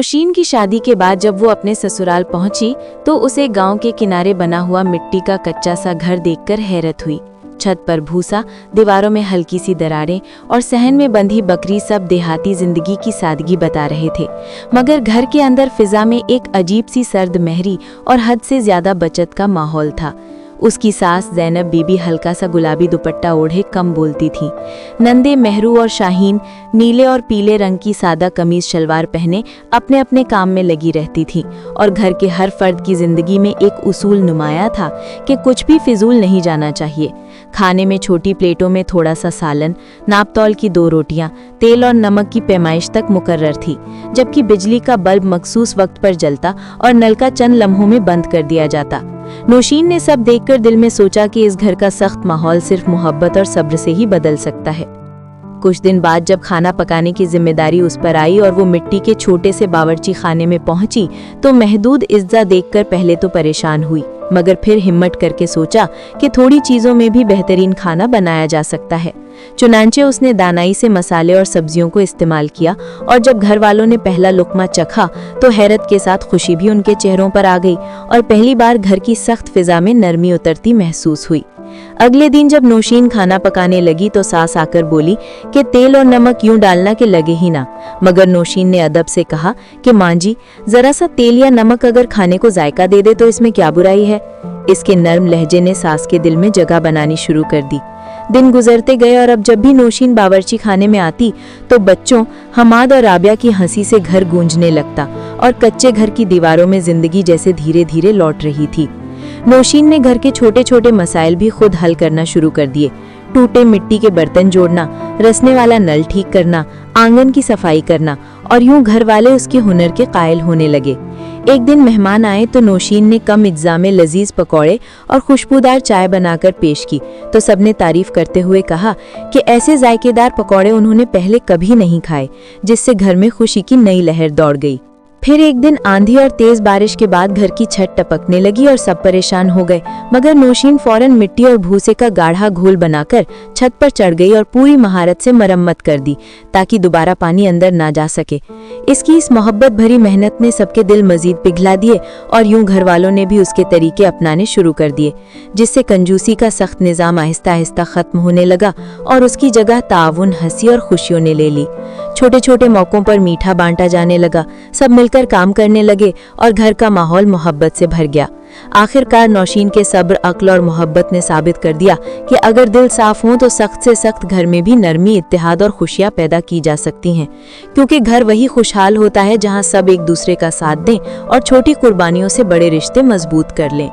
नौशीन की शादी के बाद जब वो अपने ससुराल पहुंची तो उसे गांव के किनारे बना हुआ मिट्टी का कच्चा सा घर देखकर हैरत हुई। छत पर भूसा, दीवारों में हल्की सी दरारें और सहन में बंधी बकरी सब देहाती जिंदगी की सादगी बता रहे थे। मगर घर के अंदर फिजा में एक अजीब सी सर्द महरी और हद से ज्यादा बचत का माहौल था। उसकी सास ज़ैनब बीबी हल्का सा गुलाबी दुपट्टा ओढ़े कम बोलती थी। नंदे मेहरू और शाहीन नीले और पीले रंग की सादा कमीज शलवार पहने अपने अपने काम में लगी रहती थी। और घर के हर फर्द की जिंदगी में एक उसूल नुमाया था कि कुछ भी फिजूल नहीं जाना चाहिए। खाने में छोटी प्लेटों में थोड़ा सा सालन, नापतौल की 2 रोटियां, तेल और नमक की पैमाइश तक मुकर्रर थी, जबकि बिजली का बल्ब मखसूस वक्त पर जलता और नल का चंद लम्हों में बंद कर दिया जाता। नौशीन ने सब देखकर दिल में सोचा कि इस घर का सख्त माहौल सिर्फ मोहब्बत और सब्र से ही बदल सकता है। कुछ दिन बाद जब खाना पकाने की जिम्मेदारी उस पर आई और वो मिट्टी के छोटे से बावर्ची खाने में पहुंची तो महदूद इज्जा देखकर पहले तो परेशान हुई, मगर फिर हिम्मत करके सोचा कि थोड़ी चीज़ों में भी बेहतरीन खाना बनाया जा सकता है। चुनांचे उसने दानाई से मसाले और सब्जियों को इस्तेमाल किया और जब घर वालों ने पहला लुकमा चखा तो हैरत के साथ खुशी भी उनके चेहरों पर आ गई और पहली बार घर की सख्त फिजा में नरमी उतरती महसूस हुई। अगले दिन जब नौशीन खाना पकाने लगी तो सास आकर बोली कि तेल और नमक यूं डालना कि लगे ही ना, मगर नौशीन ने अदब से कहा कि माँ जी, जरा सा तेल या नमक अगर खाने को जायका दे दे तो इसमें क्या बुराई है। इसके नर्म लहजे ने सास के दिल में जगह बनानी शुरू कर दी। दिन गुजरते गए और अब जब भी नौशीन बावर्ची खाने में आती तो बच्चों हमाद और राबिया की हंसी से घर गूंजने लगता और कच्चे घर की दीवारों में जिंदगी जैसे धीरे धीरे लौट रही थी। नौशीन ने घर के छोटे छोटे मसाइल भी खुद हल करना शुरू कर दिए। टूटे मिट्टी के बर्तन जोड़ना, रसने वाला नल ठीक करना, आंगन की सफाई करना, और यूं घर वाले उसके हुनर के कायल होने लगे। एक दिन मेहमान आए तो नौशीन ने कम इज्जा में लजीज पकौड़े और खुशबूदार चाय बनाकर पेश की तो सबने तारीफ करते हुए कहा कि ऐसे जायकेदार पकौड़े उन्होंने पहले कभी नहीं खाए, जिससे घर में खुशी की नई लहर दौड़ गई। फिर एक दिन आंधी और तेज बारिश के बाद घर की छत टपकने लगी और सब परेशान हो गए, मगर नौशीन फौरन मिट्टी और भूसे का गाढ़ा घोल बनाकर छत पर चढ़ गई और पूरी महारत से मरम्मत कर दी ताकि दोबारा पानी अंदर ना जा सके। इसकी इस मोहब्बत भरी मेहनत ने सबके दिल मजीद पिघला दिए और यूं घर वालों ने भी उसके तरीके अपनाने शुरू कर दिए, जिससे कंजूसी का सख्त निज़ाम आहिस्ता आहिस्ता खत्म होने लगा और उसकी जगह ताउन, हंसी और खुशियों ने ले ली। छोटे छोटे मौकों पर मीठा बांटा जाने लगा, सब मिलकर काम करने लगे और घर का माहौल मोहब्बत से भर गया। आखिरकार नौशीन के सब्र, अक्ल और मोहब्बत ने साबित कर दिया कि अगर दिल साफ हो तो सख्त से सख्त घर में भी नरमी, इत्तेहाद और खुशियां पैदा की जा सकती हैं, क्योंकि घर वही खुशहाल होता है जहां सब एक दूसरे का साथ दें और छोटी कुर्बानियों से बड़े रिश्ते मजबूत कर लें।